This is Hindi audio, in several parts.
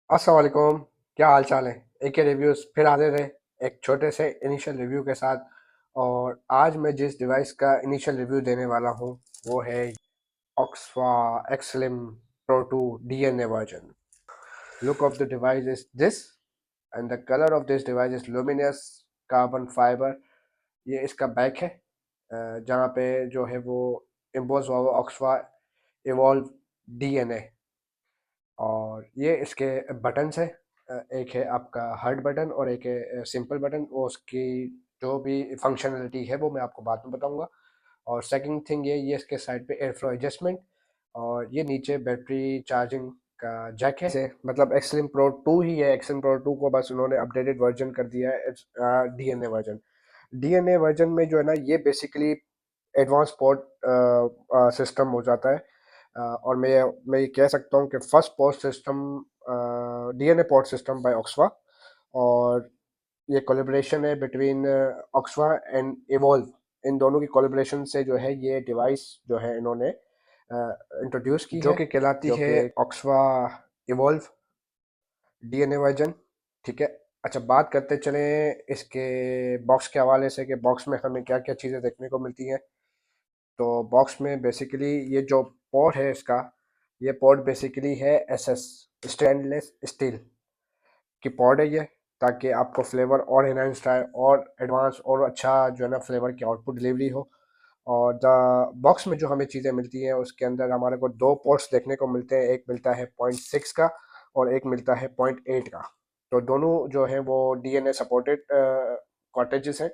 अस्सलाम वालेकुम। क्या हाल चाल है। AK रिव्यूज़ फिर हाजिर है एक छोटे से इनिशियल रिव्यू के साथ। और आज मैं जिस डिवाइस का इनिशियल रिव्यू देने वाला हूँ वो है Oxfa Xlim pro 2 DNA version. Look of the device is this and the colour of this device is luminous carbon fibre. ये इसका बैक है, जहाँ पे जो है वो एम्बोस हुआ हुआ ऑक्सफा इवॉल्व DNA। और ये इसके बटन्स है, एक है आपका हार्ड बटन और एक है सिंपल बटन। वो उसकी जो भी फंक्शनलिटी है वो मैं आपको बाद में बताऊंगा। और सेकंड थिंग ये इसके साइड पे एयर फ्लो एडजस्टमेंट। और ये नीचे बैटरी चार्जिंग का जैक है। से मतलब एक्सलिम प्रो 2 ही है। एक्सलिम प्रो 2 को बस उन्होंने अपडेटेड वर्जन कर दिया है, DNA वर्जन। DNA वर्जन में जो है ना ये बेसिकली एडवांस पोर्ट सिस्टम हो जाता है। और मैं ये कह सकता हूँ कि first port system DNA port system by Oxfa. और ये कोलेब्रेशन है बिटवीन ऑक्सफा एंड इवॉल्व। इन दोनों की कोलेब्रेशन से जो है ये डिवाइस जो है इन्होंने इंट्रोड्यूस की जो है, कि कहलाती जो है कि ऑक्सफा इवॉल्व DNA वर्जन। ठीक है। अच्छा, बात करते चलें इसके बॉक्स के हवाले से कि बॉक्स में हमें क्या क्या चीज़ें देखने को मिलती हैं। तो बॉक्स में बेसिकली ये जो पोर्ट है इसका, ये पोर्ट बेसिकली है SS स्टेनलेस स्टील की पोर्ट है ये, ताकि आपको फ्लेवर और इनहेंस्ड आए और एडवांस और अच्छा जो है ना फ्लेवर की आउटपुट डिलीवरी हो। और द बॉक्स में जो हमें चीज़ें मिलती हैं उसके अंदर हमारे को दो पोर्ट्स देखने को मिलते हैं। एक मिलता है 0.6 का और एक मिलता है 0.8 का। तो दोनों जो है वो DNA सपोर्टेड कॉटेजेस हैं।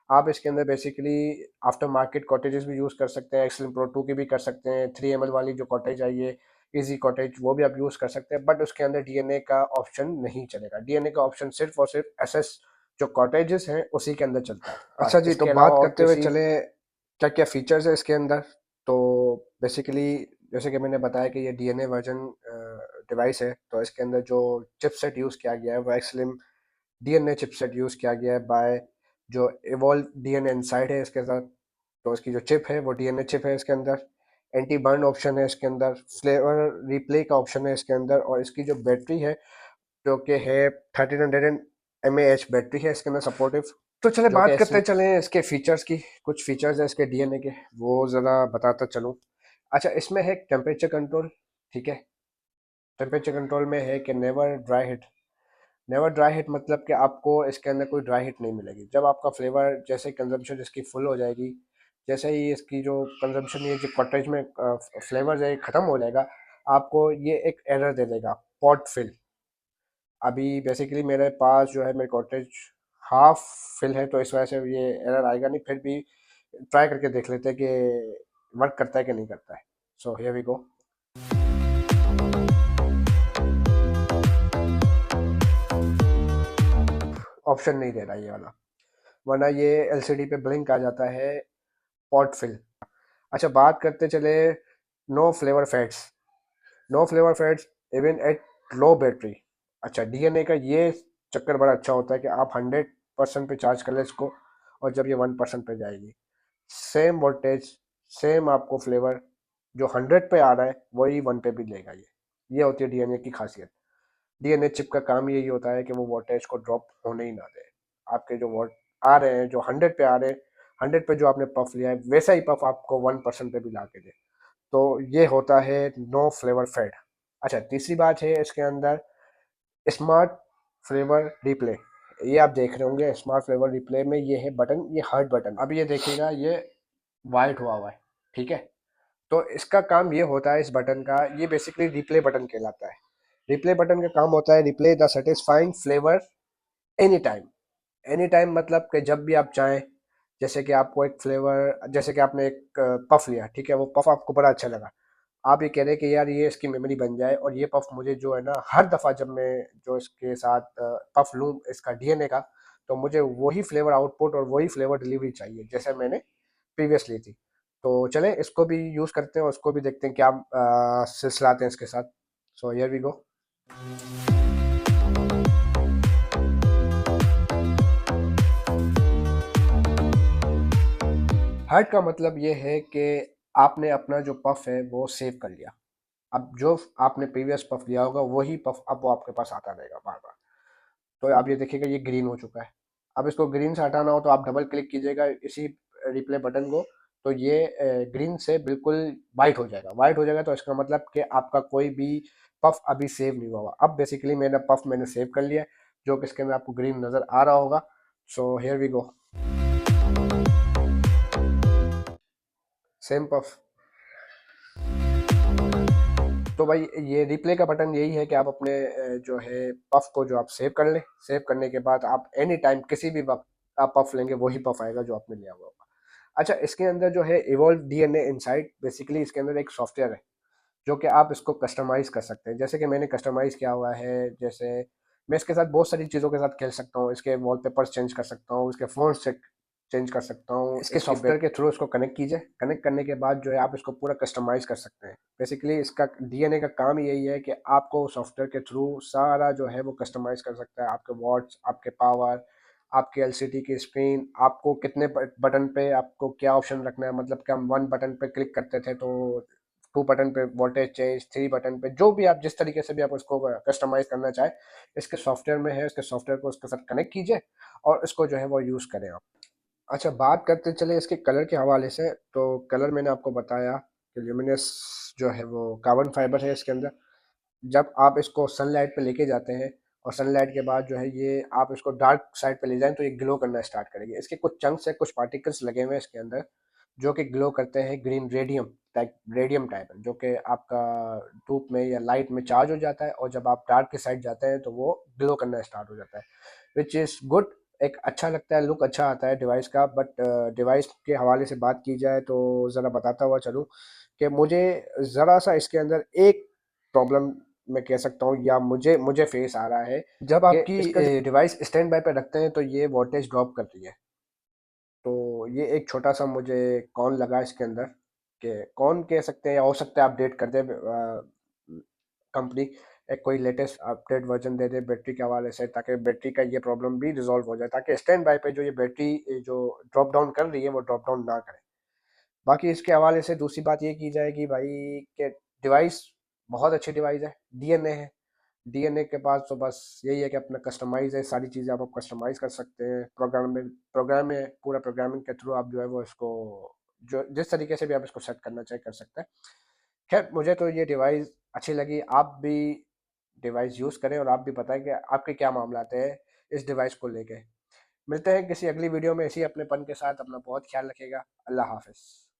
आप इसके अंदर बेसिकली आफ्टर मार्केट कॉटेजेस भी यूज़ कर सकते हैं। एक्सलिम प्रो 2 की भी कर सकते हैं। 3 ml वाली जो कॉटेज आई है, इजी कॉटेज, वो भी आप यूज़ कर सकते हैं। बट उसके अंदर DNA का ऑप्शन नहीं चलेगा। DNA का ऑप्शन सिर्फ और सिर्फ SS जो कॉटेजेस हैं उसी के अंदर चलता है। अच्छा जी, तो इसके अलावा बात और करते हुए किसी चले क्या क्या फीचर्स है इसके अंदर। तो बेसिकली जैसे कि मैंने बताया कि ये DNA वर्जन डिवाइस है, तो इसके अंदर जो चिपसेट यूज़ किया गया है वो एक्सलिम DNA चिपसेट यूज़ किया गया है बाय जो इवॉल्व DNA इनसाइड है इसके साथ। तो इसकी जो चिप है वो DNA चिप है इसके अंदर। एंटी बर्न ऑप्शन है इसके अंदर। फ्लेवर रिप्ले का ऑप्शन है इसके अंदर। और इसकी जो बैटरी है जो कि है 1300 mAh बैटरी है इसके अंदर सपोर्टिव। तो चले जो कि बात इसमें करते चलें इसके फीचर्स की। कुछ फीचर्स है इसके DNA के, वो ज़रा बताता चलूँ। अच्छा, इसमें है टेम्परेचर कंट्रोल। ठीक है। टेम्परेचर कंट्रोल में है कि never dry hit. Never dry hit मतलब कि आपको इसके अंदर कोई ड्राई हिट नहीं मिलेगी। जब आपका फ्लेवर जैसे कंजम्पशन इसकी फुल हो जाएगी, जैसे ही इसकी जो कंजम्पशन ये जो कॉटेज में फ्लेवर है ख़त्म हो जाएगा, आपको ये एक एरर दे देगा, पॉट फिल। अभी बेसिकली मेरे पास जो है मेरे कॉटेज हाफ फिल है, तो इस वजह से ये एरर आएगा नहीं। फिर भी ट्राई करके देख लेते हैं कि वर्क करता है कि नहीं करता है। So here we go. Option नहीं दे रहा ये वाला, वरना ये LCD पे ब्लिंक आ जाता है पॉट फिल। अच्छा, बात करते चले no flavour fats. No flavour fats even at low battery. अच्छा, DNA का ये चक्कर बड़ा अच्छा होता है कि आप 100% पे चार्ज कर ले इसको, और जब ये 1% पे जाएगी, सेम वोल्टेज, सेम आपको फ्लेवर जो 100 पे आ रहा है वही 1 पे भी लेगा। ये होती है DNA की खासियत। DNA चिप का काम यही होता है कि वो वोल्टेज को ड्रॉप होने ही ना दे। आपके जो वोल्ट आ रहे हैं, जो 100 पे आ रहे हैं, 100 पे जो आपने पफ लिया है वैसा ही पफ आपको 1% पे भी ला के दे। तो ये होता है नो फ्लेवर फेड। अच्छा, तीसरी बात है इसके अंदर स्मार्ट फ्लेवर रिप्ले। ये आप देख रहे होंगे स्मार्ट फ्लेवर रिप्ले में ये है बटन, ये हर्ट बटन। अब ये देखिएगा, ये वाइट हुआ हुआ है। ठीक है। तो इसका काम ये होता है, इस बटन का ये बेसिकली रिप्ले बटन कहलाता है। रिप्ले बटन का काम होता है replay the satisfying flavour any time. Any time मतलब कि जब भी आप चाहें। जैसे कि आपको एक फ्लेवर, जैसे कि आपने एक पफ लिया, ठीक है, वो पफ आपको बड़ा अच्छा लगा। आप ये कह रहे हैं कि यार ये इसकी मेमोरी बन जाए और ये पफ मुझे जो है ना हर दफ़ा जब मैं जो इसके साथ पफ लूँ इसका DNA का, तो मुझे वही फ्लेवर आउटपुट और वही फ्लेवर डिलीवरी चाहिए जैसे मैंने प्रीवियस ली थी। तो चलें इसको भी यूज़ करते हैं और उसको भी देखते हैं क्या सिलसिलाते हैं इसके साथ। So here we go. Hurt का मतलब ये है कि आपने अपना जो पफ है वो सेव कर लिया। अब जो आपने प्रीवियस पफ लिया होगा वही पफ अब वो आपके पास आता रहेगा बार बार। तो आप ये देखिएगा ये ग्रीन हो चुका है। अब इसको ग्रीन से हटाना हो तो आप डबल क्लिक कीजिएगा इसी रिप्ले बटन को, तो ये ग्रीन से बिल्कुल वाइट हो जाएगा। वाइट हो जाएगा तो इसका मतलब कि आपका कोई भी पफ अभी सेव नहीं हुआ होगा। अब बेसिकली मैंने सेव कर लिया है, जो कि इसके अंदर आपको ग्रीन नज़र आ रहा होगा। So here we go, same puff. तो भाई ये रिप्ले का बटन यही है कि आप अपने जो है पफ को जो आप सेव कर लें। सेव करने के बाद आप एनी टाइम किसी भी वक्त आप पफ लेंगे वही पफ आएगा जो आपने लिया हुआ होगा। अच्छा, इसके अंदर जो है इवॉल्व डीएनए इनसाइट, बेसिकली इसके अंदर एक सॉफ्टवेयर है जो कि आप इसको कस्टमाइज कर सकते हैं। जैसे कि मैंने कस्टमाइज किया हुआ है, जैसे मैं इसके साथ बहुत सारी चीज़ों के साथ खेल सकता हूँ। इसके वॉलपेपर्स चेंज कर सकता हूँ, इसके फ़ॉन्ट से चेंज कर सकता हूँ। इसके सॉफ्टवेयर के थ्रू इसको कनेक्ट कीजिए। कनेक्ट करने के बाद जो है आप इसको पूरा कस्टमाइज कर सकते हैं। बेसिकली इसका डीएनए का काम यही है कि आपको सॉफ्टवेयर के थ्रू सारा जो है वो कस्टमाइज कर सकता है। आपके वॉट्स, आपके पावर, आपके एलसीडी की स्क्रीन, आपको कितने बटन पे आपको क्या ऑप्शन रखना है। मतलब कि हम वन बटन पे क्लिक करते थे तो टू बटन पे वोल्टेज चेंज, थ्री बटन पे जो भी आप जिस तरीके से भी आप उसको कस्टमाइज करना चाहे इसके सॉफ्टवेयर में है। इसके सॉफ्टवेयर को उसके साथ कनेक्ट कीजिए और इसको जो है वो यूज़ करें आप। अच्छा, बात करते चले इसके कलर के हवाले से, तो कलर मैंने आपको बताया कि ल्यूमिनस जो है वो कार्बन फाइबर है इसके अंदर। जब आप इसको सनलाइट पे लेके जाते हैं और सनलाइट के बाद जो है ये आप इसको डार्क साइड पे ले जाएं तो ये ग्लो करना स्टार्ट करेगी। इसके कुछ चंक्स है, कुछ पार्टिकल्स लगे हुए हैं इसके अंदर जो कि ग्लो करते हैं। ग्रीन रेडियम टाइप है जो कि आपका धूप में या लाइट में चार्ज हो जाता है और जब आप डार्क की साइड जाते हैं तो वो ग्लो करना स्टार्ट हो जाता है, विच इज़ गुड। एक अच्छा लगता है, लुक अच्छा आता है डिवाइस का। बट डिवाइस के हवाले से बात की जाए तो ज़रा बताता हुआ चलूँ कि मुझे ज़रा सा इसके अंदर एक प्रॉब्लम मैं कह सकता हूँ या मुझे मुझे फेस आ रहा है। जब कि आपकी इसका डिवाइस स्टैंड बाय पे रखते हैं तो ये वोल्टेज ड्रॉप करती है। तो ये एक छोटा सा मुझे कौन लगा इसके अंदर, कि कौन कह सकते हैं या हो सकता है अपडेट कर दे कंपनी, एक कोई लेटेस्ट अपडेट वर्जन दे दे बैटरी के हवाले से, ताकि बैटरी का ये प्रॉब्लम भी रिजॉल्व हो जाए, ताकि स्टैंड बाय पे जो ये बैटरी जो ड्रॉप डाउन कर रही है वो ड्रॉप डाउन ना करे। बाकी इसके हवाले से दूसरी बात ये की जाए कि भाई के डिवाइस बहुत अच्छी डिवाइस है, डीएनए है। डीएनए के पास तो बस यही है कि अपना कस्टमाइज है, सारी चीज़ें आप कस्टमाइज कर सकते हैं। प्रोग्राम में पूरा प्रोग्रामिंग के थ्रू आप जो है वो इसको जो जिस तरीके से भी आप इसको सेट करना चाहे कर सकते हैं। खैर, मुझे तो ये डिवाइस अच्छी लगी। आप भी डिवाइस यूज़ करें और आप भी बताएं कि आपके क्या मामला हैं इस डिवाइस को लेके। मिलते हैं किसी अगली वीडियो में इसी अपनेपन के साथ। अपना बहुत ख्याल रखिएगा। अल्लाह हाफिज़।